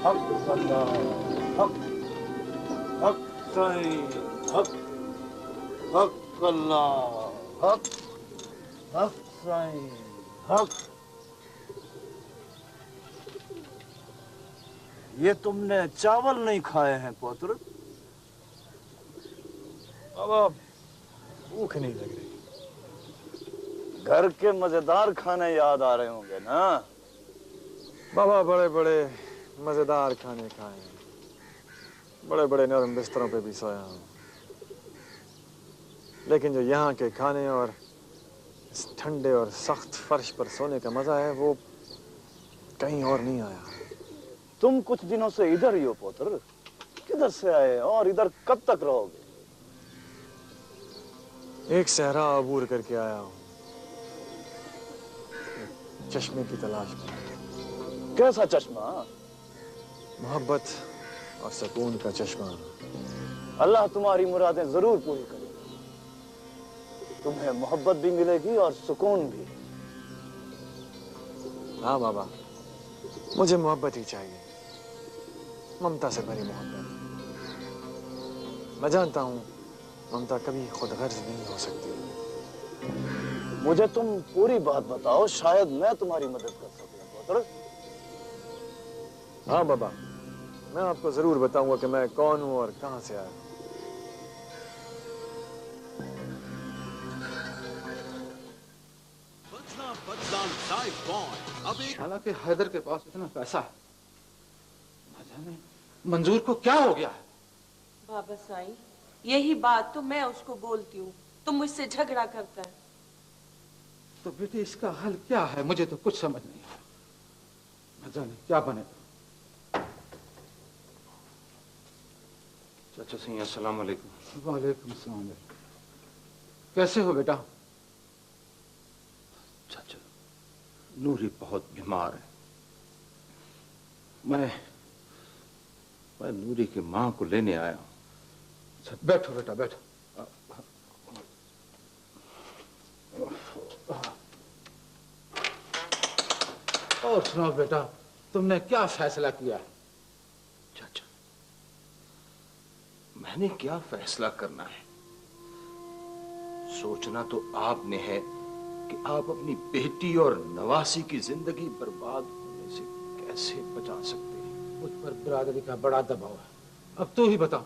हक अल्लाह, हक हक साईं, हक हक अल्लाह, हक हक साईं, हक। ये तुमने चावल नहीं खाए हैं पुत्र? बाबा भूख नहीं लग रही। घर के मजेदार खाने याद आ रहे होंगे ना? बाबा बड़े बड़े मजेदार खाने खाए हैं, बड़े बड़े नरम बिस्तरों पे भी सोया हूँ, लेकिन जो यहाँ के खाने और इस ठंडे और सख्त फर्श पर सोने का मजा है वो कहीं और नहीं आया। तुम कुछ दिनों से इधर ही हो पुत्र? किधर से आए और इधर कब तक रहोगे? एक सहरा अबूर करके आया हूँ, एक चश्मे की तलाश में। कैसा चश्मा? मोहब्बत और सुकून का चश्मा। अल्लाह तुम्हारी मुरादें जरूर पूरी करेगा। तुम्हें मोहब्बत भी मिलेगी और सुकून भी। हाँ बाबा, मुझे मोहब्बत ही चाहिए, ममता से भरी मोहब्बत। मैं जानता हूँ ममता कभी खुदगर्ज नहीं हो सकती। मुझे तुम पूरी बात बताओ, शायद मैं तुम्हारी मदद कर सकूं पुत्र। हाँ बाबा, मैं आपको जरूर बताऊंगा कि मैं कौन हूँ और कहाँ से आया हूँ। हालांकि हैदर के पास इतना पैसा है, न जाने मंजूर को क्या हो गया है। बाबा साईं, यही बात तो मैं उसको बोलती हूँ, तुम मुझसे झगड़ा करता है। तो बेटे इसका हल क्या है? मुझे तो कुछ समझ नहीं आ रहा। न जाने क्या बनेगा। चाचा सिंह, अस्सलाम वालेकुम। वालेकुम सलाम। कैसे हो बेटा? चाचा, नूरी बहुत बीमार है। मैं नूरी की मां को लेने आया हूं। बैठो बेटा, बैठो। और सुनाओ बेटा, तुमने क्या फैसला किया? चाचा, मैंने क्या फैसला करना है? सोचना तो आपने है कि आप अपनी बेटी और नवासी की जिंदगी बर्बाद होने से कैसे बचा सकते हैं। मुझ पर बिरादरी का बड़ा दबाव है। अब तू ही बता,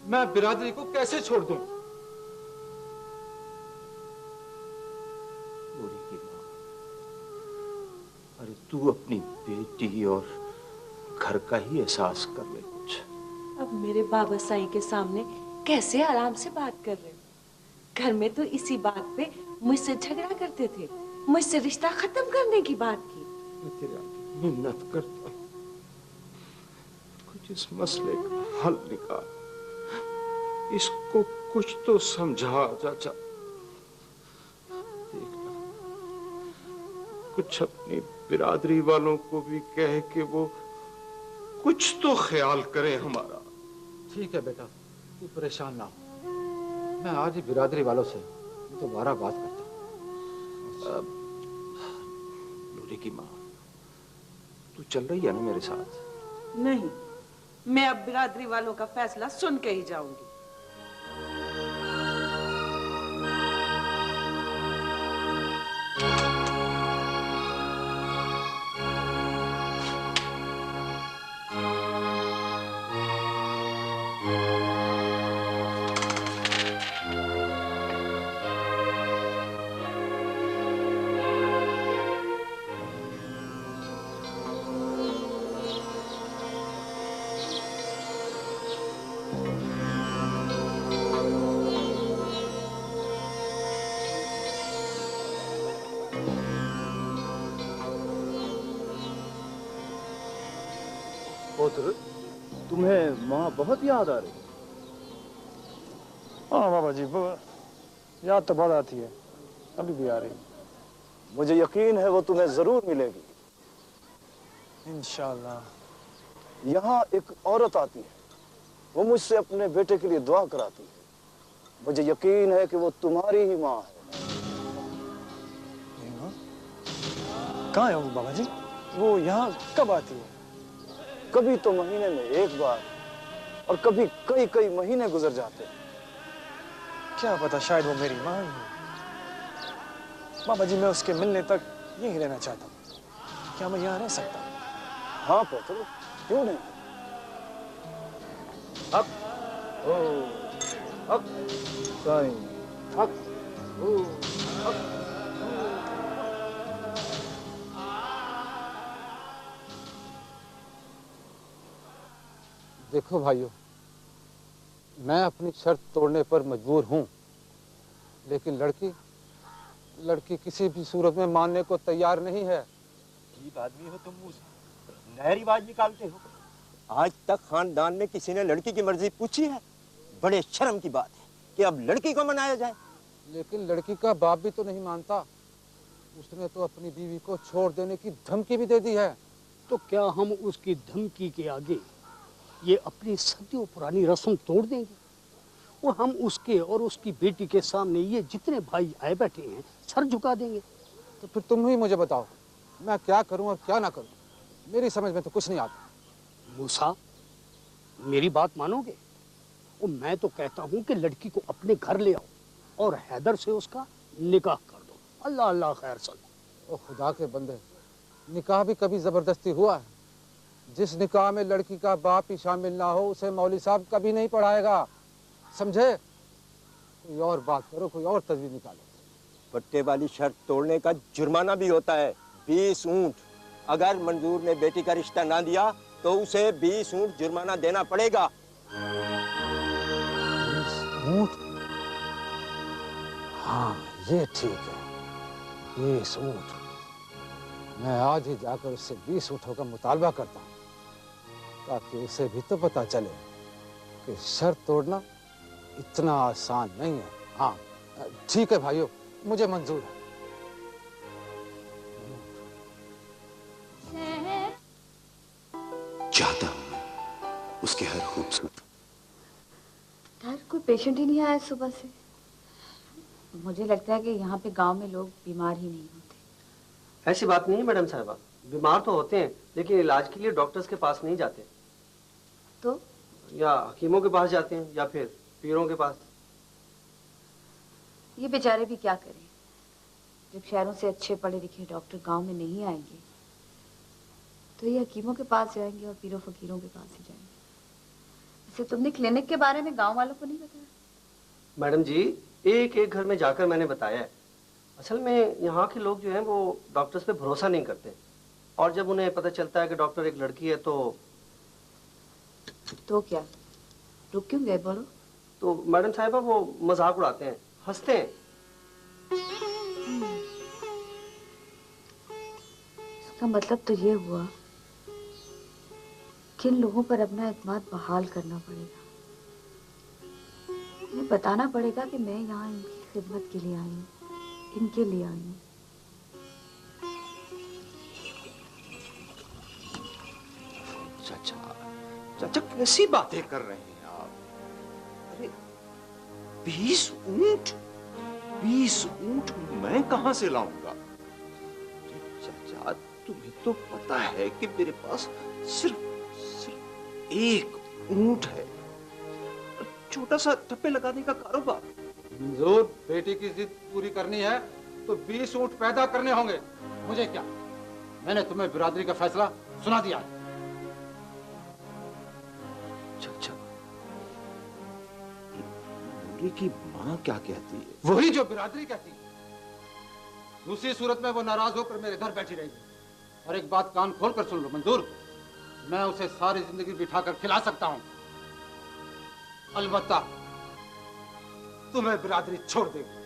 मैं बिरादरी को कैसे छोड़ दूं? नूरी की मां, अरे तू अपनी बेटी और घर का ही एहसास कर ले कुछ। अब मेरे बाबा साईं के सामने कैसे आराम से बात कर रहे हो? घर में तो इसी बात पे मुझसे झगड़ा करते थे, मुझसे रिश्ता खत्म करने की बात की। मैं तेरे आगे मिन्नत करता हूं, कुछ इस मसले का हल निकाल, इसको कुछ तो समझा चाचा। देखना, कुछ अपनी बिरादरी वालों को भी कह के वो कुछ तो ख्याल करें हमारा। ठीक है बेटा, तू परेशान ना हो। मैं आज ही बिरादरी वालों से दोबारा बात करता हूँ। नूरी की माँ, तू चल रही है ना मेरे साथ? नहीं, मैं अब बिरादरी वालों का फैसला सुन के ही जाऊंगी। पुत्र, तुम्हें माँ बहुत याद आ रही है? हाँ बाबा जी, याद तो बहुत आती है, अभी भी आ रही है। मुझे यकीन है वो तुम्हें जरूर मिलेगी। इंशाअल्लाह। यहाँ एक औरत आती है, वो मुझसे अपने बेटे के लिए दुआ कराती है। मुझे यकीन है कि वो तुम्हारी ही माँ है। कहाँ है वो बाबा जी? वो यहाँ कब आती है? कभी तो महीने में एक बार और कभी कई कई महीने गुजर जाते। क्या पता, शायद वो मेरी माँ ही हो। बाबा जी, मैं उसके मिलने तक यहीं रहना चाहता हूँ। क्या मैं यहाँ रह सकता हूँ? हाँ पुत्र, क्यों नहीं? अप ओ अप साईं, अप ओ अप। देखो भाइयों, मैं अपनी शर्त तोड़ने पर मजबूर हूं, लेकिन लड़की किसी भी सूरत में मानने को तैयार नहीं है। अजीब आदमी हो तुम मूसा, नया रिवाज निकालते हो। आज तक खानदान में किसी ने लड़की की मर्जी पूछी है? बड़े शर्म की बात है कि अब लड़की को मनाया जाए। लेकिन लड़की का बाप भी तो नहीं मानता। उसने तो अपनी बीवी को छोड़ देने की धमकी भी दे दी है। तो क्या हम उसकी धमकी के आगे ये अपनी सदियों पुरानी रस्म तोड़ देंगे? और हम उसके और उसकी बेटी के सामने ये जितने भाई आए बैठे हैं सर झुका देंगे? तो फिर तुम ही मुझे बताओ, मैं क्या करूं और क्या ना करूं? मेरी समझ में तो कुछ नहीं आता। मूसा, मेरी बात मानोगे? और मैं तो कहता हूं कि लड़की को अपने घर ले आओ और हैदर से उसका निकाह कर दो। अल्लाह अल्लाह खैर सल। ओ खुदा के बंदे, निकाह भी कभी जबरदस्ती हुआ है? जिस निकाह में लड़की का बाप ही शामिल ना हो उसे मौलवी साहब कभी नहीं पढ़ाएगा, समझे? कोई और बात करो, कोई और तजवीज निकालो। पट्टे वाली शर्त तोड़ने का जुर्माना भी होता है, 20 ऊंट। अगर मंजूर ने बेटी का रिश्ता ना दिया तो उसे 20 ऊंट जुर्माना देना पड़ेगा। 20 ऊंट? हाँ, ये ठीक है, 20 ऊंट। मैं आज ही जाकर उससे 20 ऊँटों का मुतालबा करता हूँ, ताकि उसे भी तो पता चले कि शर्त तोड़ना इतना आसान नहीं है। हाँ ठीक है भाइयों, मुझे मंजूर है। चाहता हूं मैं उसके हर खूबसूरत। डॉक्टर, कोई पेशेंट ही नहीं आया सुबह से। मुझे लगता है कि यहाँ पे गांव में लोग बीमार ही नहीं होते। ऐसी बात नहीं है मैडम साहबा, बीमार तो होते हैं लेकिन इलाज के लिए डॉक्टर्स के पास नहीं जाते। तो या हकीमों के पास जाते हैं या फिर पीरों के पास। ये बेचारे भी क्या करें, जब शहरों से अच्छे पढ़े लिखे डॉक्टर गांव में नहीं आएंगे तो ये हकीमों के पास जाएंगे और पीरों फकीरों के पास ही जाएंगे। वैसे तुमने क्लिनिक के बारे में गांव वालों को नहीं बताया? मैडम जी, एक एक घर में जाकर मैंने बताया है। असल में यहाँ के लोग जो हैं वो डॉक्टर्स पे भरोसा नहीं करते, और जब उन्हें पता चलता है कि डॉक्टर एक लड़की है तो क्या रुक क्यों गए, बोलो? तो मैडम साहिबा वो मजाक उड़ाते हैं, हंसते हैं। इसका मतलब तो ये हुआ कि इन लोगों पर अपना एतमाद बहाल करना पड़ेगा। इन्हें बताना पड़ेगा कि मैं यहाँ इनकी खिदमत के लिए आई हूँ, इनके लिए आई हूँ। चाचा कैसी बातें कर रहे हैं आप? अरे 20 ऊंट? 20 ऊंट मैं कहां से लाऊंगा? चाचा, तुम्हें तो पता है कि मेरे पास सिर्फ एक ऊंट है, छोटा सा ठप्पे लगाने का कारोबार। मंजूर, बेटी की जिद पूरी करनी है तो 20 ऊंट पैदा करने होंगे। मुझे क्या, मैंने तुम्हें बिरादरी का फैसला सुना दिया है। चाचा, नूरी की माँ क्या कहती है? वही जो बिरादरी कहती है। दूसरी सूरत में वो नाराज होकर मेरे घर बैठी रहेगी। और एक बात कान खोल कर सुन लो मंजूर, मैं उसे सारी जिंदगी बिठाकर खिला सकता हूं, अलबत्ता तुम्हें बिरादरी छोड़ देगी।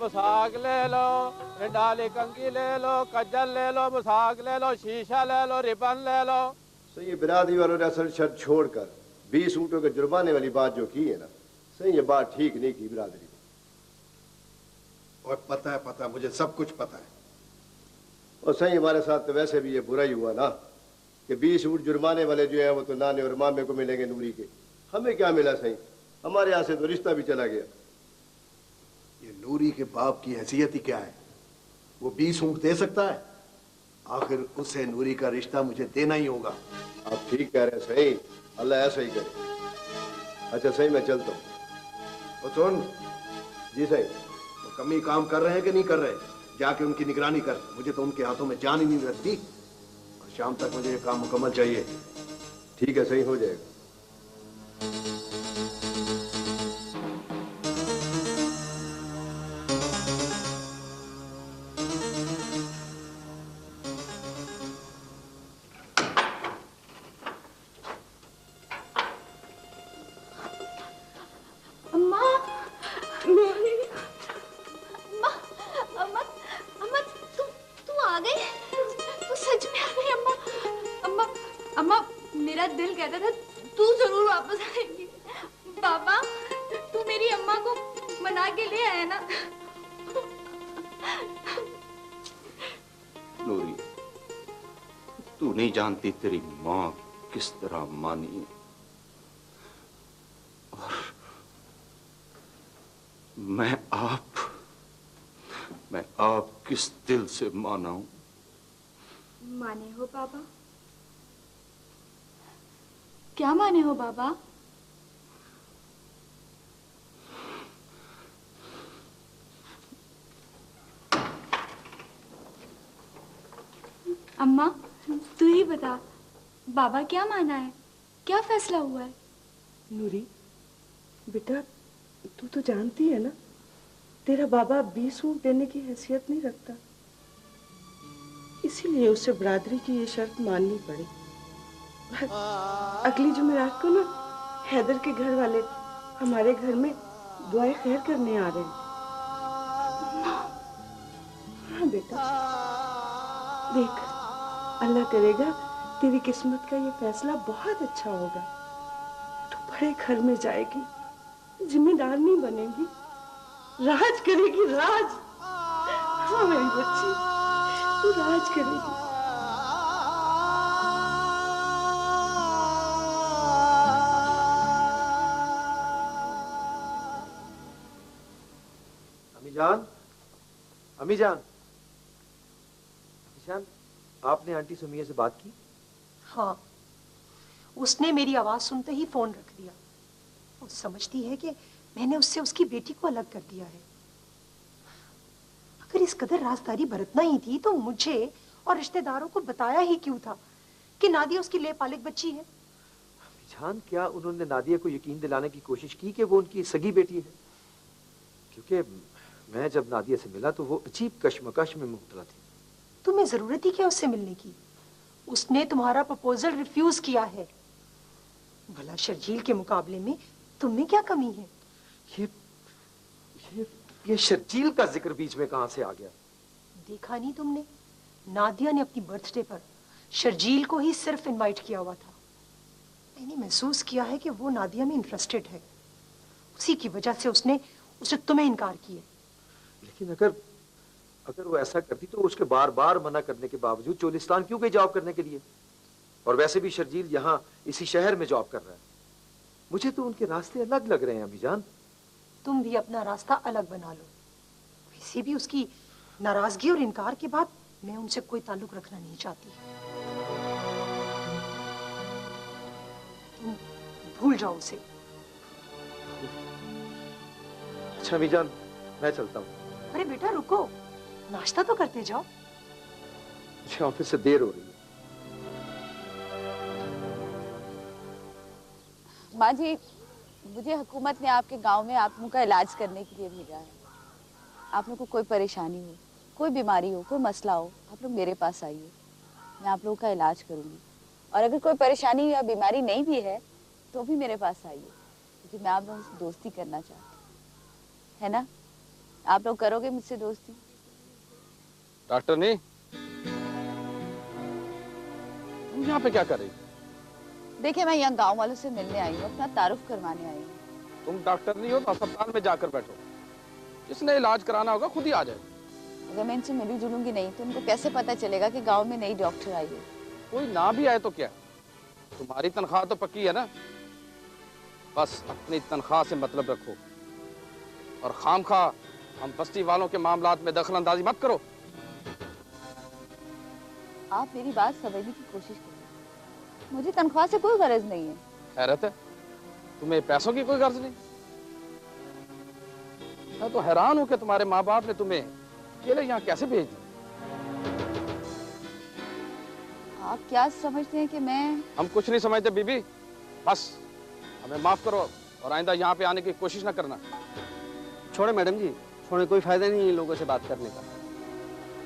मुसाक ले लो, रिंडाली कंगी ले लो, कज्जल ले लो, मुसाक ले लो, शीशा ले लो, रिबन ले लो। सही ये बिरादरी वालों ने असल शर्त छोड़कर 20 ऊँटों के जुर्माने वाली बात जो की है ना, सही ये बात ठीक नहीं की बिरादरी ने। और पता है, मुझे सब कुछ पता है। और सही हमारे साथ तो वैसे भी ये बुरा ही हुआ ना कि 20 ऊँट जुर्माने वाले जो है वो तो नाने और मामे को मिलेंगे नूरी के, हमें क्या मिला सही, हमारे यहाँ से तो रिश्ता भी चला गया। ये नूरी के बाप की हैसियत ही क्या है, वो 20 ऊँट दे सकता है? आखिर उससे नूरी का रिश्ता मुझे देना ही होगा। आप ठीक कह रहे हैं सही, अल्लाह ऐसा ही करे। अच्छा सही मैं चलता हूँ। और सुन जी सही, वो कमी काम कर रहे हैं कि नहीं कर रहे, जाके उनकी निगरानी कर, मुझे तो उनके हाथों में जान ही नहीं लगती और शाम तक मुझे ये काम मुकम्मल चाहिए। ठीक है सही हो जाएगा। जानती तेरी माँ किस तरह मानी और मैं आप किस दिल से माना हूं। माने हो बाबा? क्या माने हो बाबा? अम्मा तू ही बता, बाबा क्या माना है, क्या फैसला हुआ है? नूरी बेटा, तू तो जानती है ना, तेरा बाबा 20 ऊँट देने की हैसियत नहीं रखता, इसीलिए उसे बरादरी की ये शर्त माननी पड़ी। अगली जुमेरात को ना हैदर के घर वाले हमारे घर में दुआए खैर करने आ रहे हैं। हाँ बेटा, देख अल्लाह करेगा तेरी किस्मत का ये फैसला बहुत अच्छा होगा। तू बड़े घर में जाएगी, जिम्मेदार नहीं बनेगी, राज करेगी, राज। हाँ मेरी बच्ची, तू राज करेगी। अमीजान, अमीजान, अमीजान, आपने आंटी सुमिया से बात की? हाँ, उसने मेरी आवाज सुनते ही फोन रख दिया। वो समझती है कि मैंने उससे उसकी बेटी को अलग कर दिया है। अगर इस कदर राजदारी बरतना ही थी तो मुझे और रिश्तेदारों को बताया ही क्यों था कि नादिया उसकी लेपालिक बच्ची है। अमीजान, क्या उन्होंने नादिया को यकीन दिलाने की कोशिश की कि वो उनकी सगी बेटी है? क्योंकि मैं जब नादिया से मिला तो वो अजीब कश्मकश में मुब्तला थी। तुम्हें जरूरत ही क्या उससे मिलने की? उसने तुम्हारा प्रपोजल रिफ्यूज किया है। भला शर्जील के मुकाबले में तुम्हें क्या कमी है? ये शर्जील का जिक्र बीच में कहां से आ गया? देखा नहीं तुमने? नादिया ने अपनी बर्थडे पर शर्जील को ही सिर्फ इनवाइट किया हुआ था। मैंने महसूस किया है कि वो नादिया में इंटरेस्टेड है, उसी की वजह से उसने तुम्हें इनकार किया। लेकिन अगर वो ऐसा करती तो उसके बार बार मना करने के बावजूद चोलिस्तान क्यों गई जॉब करने के लिए? और वैसे भी शर्जील यहाँ इसी शहर में जॉब कर रहा है। मुझे तो उनके रास्ते अलग लग रहे हैं अमीजान। तुम भी अपना रास्ता अलग बना लो। वैसे भी उसकी नाराजगी और इनकार के बाद मैं उनसे कोई ताल्लुक रखना नहीं चाहती। तुम भूल जाओ उसे। अच्छा अमीजान, मैं चलता हूँ। अरे बेटा रुको, नाश्ता तो करते जाओ। मुझे ऑफिस से देर हो रही है। माँ जी, मुझे हुकूमत ने आपके गांव में आप लोगों का इलाज करने के लिए भेजा है। आप लोगों को कोई परेशानी हो, कोई बीमारी हो, कोई मसला हो, आप लोग मेरे पास आइए, मैं आप लोगों का इलाज करूंगी। और अगर कोई परेशानी या बीमारी नहीं भी है तो भी मेरे पास आइए, क्योंकि मैं आप लोगों से दोस्ती करना चाहती हूँ, है ना? आप लोग करोगे मुझसे दोस्ती? डॉक्टर नहीं, तुम यहाँ पे क्या कर रही? देखिए, मैं यहाँ गांव वालों से मिलने आई हूँ, अपना तारुफ करवाने आई हूँ। तुम डॉक्टर नहीं हो तो अस्पताल में जाकर बैठो, जिसने इलाज कराना होगा खुद ही आ जाए। अगर मैं इनसे मिली जुलूंगी नहीं तो उनको कैसे पता चलेगा कि गांव में नई डॉक्टर आई है? कोई ना भी आए तो क्या, तुम्हारी तनख्वाह तो पक्की है ना। बस अपनी तनख्वाह से मतलब रखो और खामखा हम बस्ती वालों के मामलात में दखल अंदाजी मत करो। आप मेरी बात समझने की कोशिश करो, मुझे तनख्वाह से कोई गरज नहीं है। हैरत है, तुम्हें पैसों की कोई गर्ज नहीं। मैं तो हैरान हूं कि तुम्हारे माँ बाप ने तुम्हें अकेले यहाँ कैसे भेज दिया। आप क्या समझते हैं कि मैं? हम कुछ नहीं समझते बीबी, बस हमें माफ करो और आइंदा यहाँ पे आने की कोशिश ना करना। छोड़े मैडम जी, छोड़े, कोई फायदा नहीं है लोगों से बात करने का।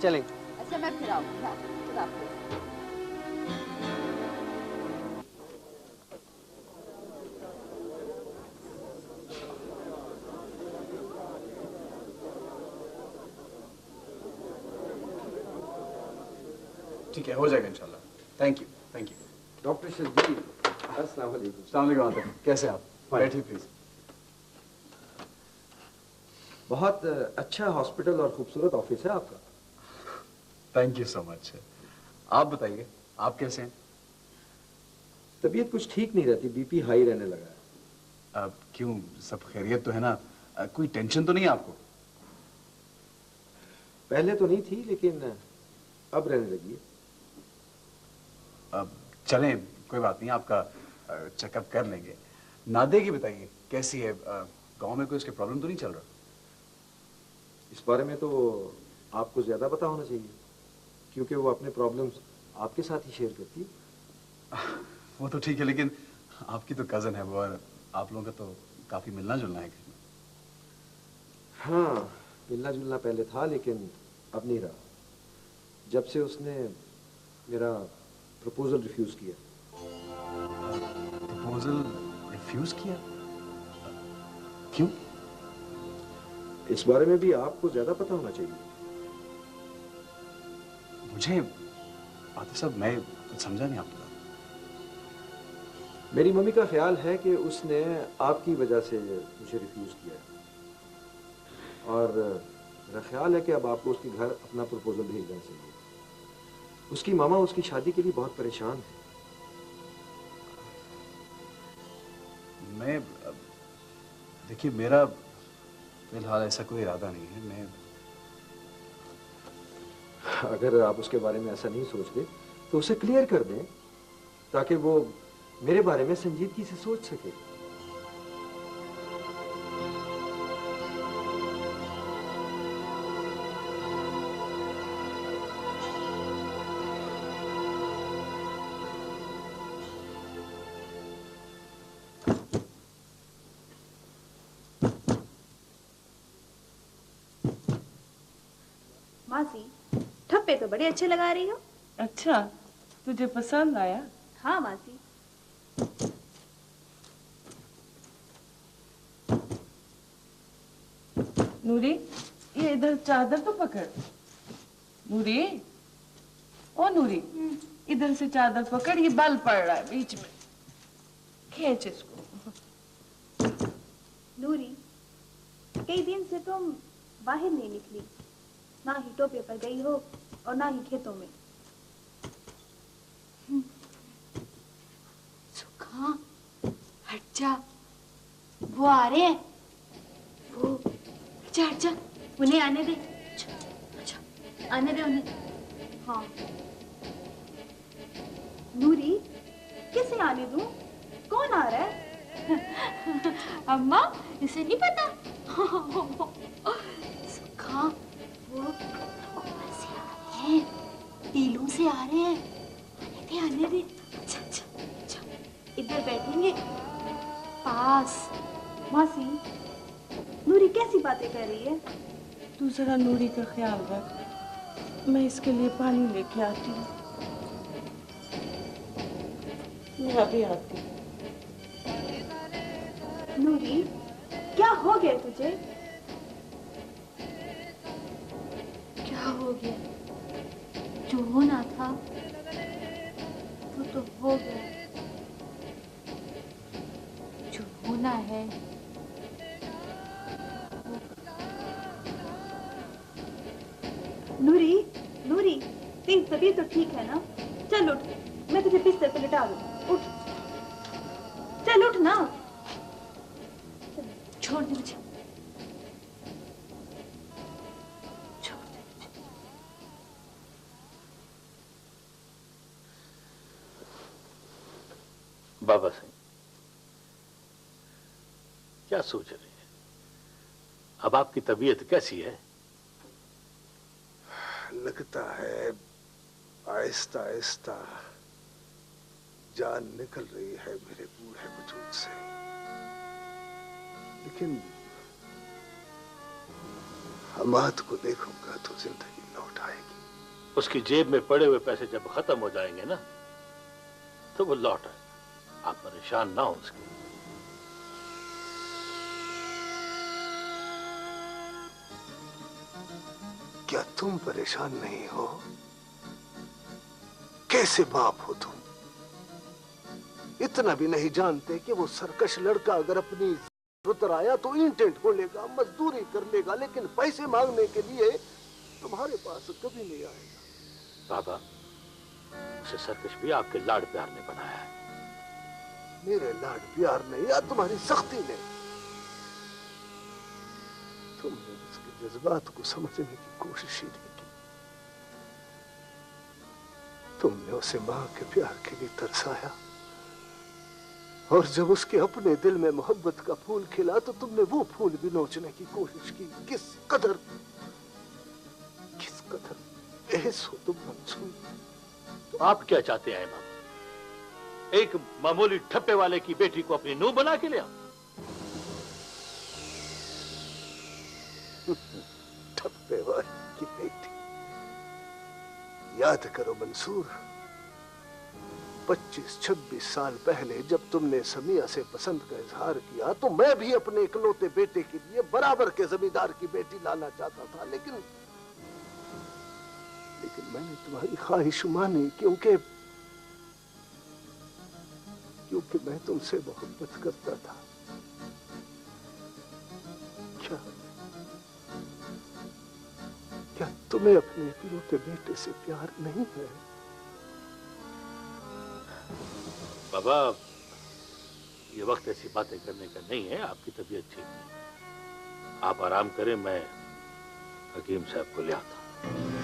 चलें। अच्छा, मैं फिर आऊंगी। हाँ, खुदा हाफिज़। ठीक है, हो जाएगा इंशाल्लाह। Thank you, thank you. Doctor Sharjeel, अस्सलाम वालेकुम। अस्सलाम वालेकुम, कैसे आप? बैठिए प्लीज। बहुत अच्छा हॉस्पिटल और खूबसूरत ऑफिस है आपका। Thank you so much. आप बताइए, आप कैसे हैं? तबीयत कुछ ठीक नहीं रहती, बीपी हाई रहने लगा है। अब क्यों, सब खैरियत तो है ना? कोई टेंशन तो नहीं है आपको? पहले तो नहीं थी, लेकिन अब रहने लगी है। अब चलें, कोई बात नहीं, आपका चेकअप कर लेंगे। नादिया की बताइए, कैसी है? गांव में कोई उसके प्रॉब्लम तो नहीं चल रहा? इस बारे में तो आपको ज्यादा पता होना चाहिए, क्योंकि वो अपने प्रॉब्लम्स आपके साथ ही शेयर करती है। वो तो ठीक है, लेकिन आपकी तो कजन है वो, और आप लोगों का तो काफी मिलना जुलना है घर में। हाँ, मिलना जुलना पहले था, लेकिन अब नहीं रहा, जब से उसने मेरा प्रपोजल रिफ्यूज किया। प्रपोजल रिफ्यूज किया? क्यों? इस बारे में भी आपको ज्यादा पता होना चाहिए। मुझे आतिफ साहब, मैं कुछ समझा नहीं आपकी बात। मेरी मम्मी का ख्याल है कि उसने आपकी वजह से मुझे रिफ्यूज किया है, और मेरा ख्याल है कि अब आपको उसके घर अपना प्रपोजल भेजना चाहिए। उसकी मामा उसकी शादी के लिए बहुत परेशान है। मैं, देखिए, मेरा फिलहाल ऐसा कोई इरादा नहीं है। मैं, अगर आप उसके बारे में ऐसा नहीं सोचते तो उसे क्लियर कर दें, ताकि वो मेरे बारे में संजीदगी से सोच सके। मासी, ठप्पे तो बड़े अच्छे लगा रही हो। अच्छा, तुझे पसंद आया? हाँ मासी। नूरी, ये इधर चादर तो पकड़। नूरी, ओ नूरी, इधर से चादर पकड़, ये बल पड़ रहा है बीच में, खींच इसको। नूरी, कई दिन से तुम बाहर नहीं निकली, ना ही टोपे पर गई हो और ना ही खेतों में। सुखा, हट जा, वो आ रहे हैं। वो, हट जा, हट जा, उन्हें आने दे। अच्छा, आने दे उन्हें। हाँ। नूरी, किसे आने दूं? कौन आ रहा है? अम्मा, इसे नहीं पता? सुखा, वो ऊपर से आ रहे हैं, टीलों से आ रहे हैं। आने दे, आने दे। अच्छा अच्छा अच्छा, इधर बैठेंगे पास। मासी, नूरी कैसी बातें कर रही है? तू जरा नूरी का ख्याल रख, मैं इसके लिए पानी लेके आती हूँ। मैं अभी आती हूँ। नूरी, क्या हो गया तुझे? हो गया, जो होना था वो तो हो गया, जो होना है नूरी, नूरी, तेरी तबीयत तो ठीक है ना? चल उठ, मैं तुझे बिस्तर पे लिटा दूँ। उठ, चल उठ ना। छोड़ दे मुझे, छोड़ दे मुझे। बाबा सिंह, क्या सोच रहे हैं? अब आपकी तबीयत कैसी है? लगता है आहिस्ता आहिस्ता जान निकल रही है मेरे बूढ़े वजूद से, लेकिन हमाद को देखूंगा तो जिंदगी लौट आएगी। उसकी जेब में पड़े हुए पैसे जब खत्म हो जाएंगे ना, तो वो लौट आएगा। आप परेशान ना हो उसके। क्या तुम परेशान नहीं हो? कैसे बाप हो तुम? इतना भी नहीं जानते कि वो सरकश लड़का अगर अपनी उतर आया तो इंटेंट को लेगा, मजदूरी कर लेगा, लेकिन पैसे मांगने के लिए तुम्हारे पास कभी नहीं आएगा। बाबा, उसे सरकश भी आपके लाड प्यार ने बनाया है। मेरे लाड प्यार ने या तुम्हारी सख्ती ने? तुमने उसके जज्बात को समझने की कोशिश ही नहीं की। तुमने उसे मां के प्यार के लिए तरसाया, और जब उसके अपने दिल में मोहब्बत का फूल खिला तो तुमने वो फूल भी नोचने की कोशिश की। किस कदर एहस हो तुम मंसूर। तो आप क्या चाहते हैं बाबा? एक मामूली ठप्पे वाले की बेटी को अपनी नूह बना के ले आओ? ठप्पे वाले की बेटी? याद करो मंसूर, 25-26 साल पहले जब तुमने समिया से पसंद का इजहार किया तो मैं भी अपने इकलौते बेटे के लिए बराबर के जमींदार की बेटी लाना चाहता था, लेकिन मैंने तुम्हारी ख्वाहिश मानी, क्योंकि मैं तुमसे मोहब्बत करता था। क्या तुम्हें अपने इकलौते बेटे से प्यार नहीं है? बाबा, ये वक्त ऐसी बातें करने का नहीं है। आपकी तबीयत ठीक नहीं, आप आराम करें, मैं हकीम साहब को ले आता हूं।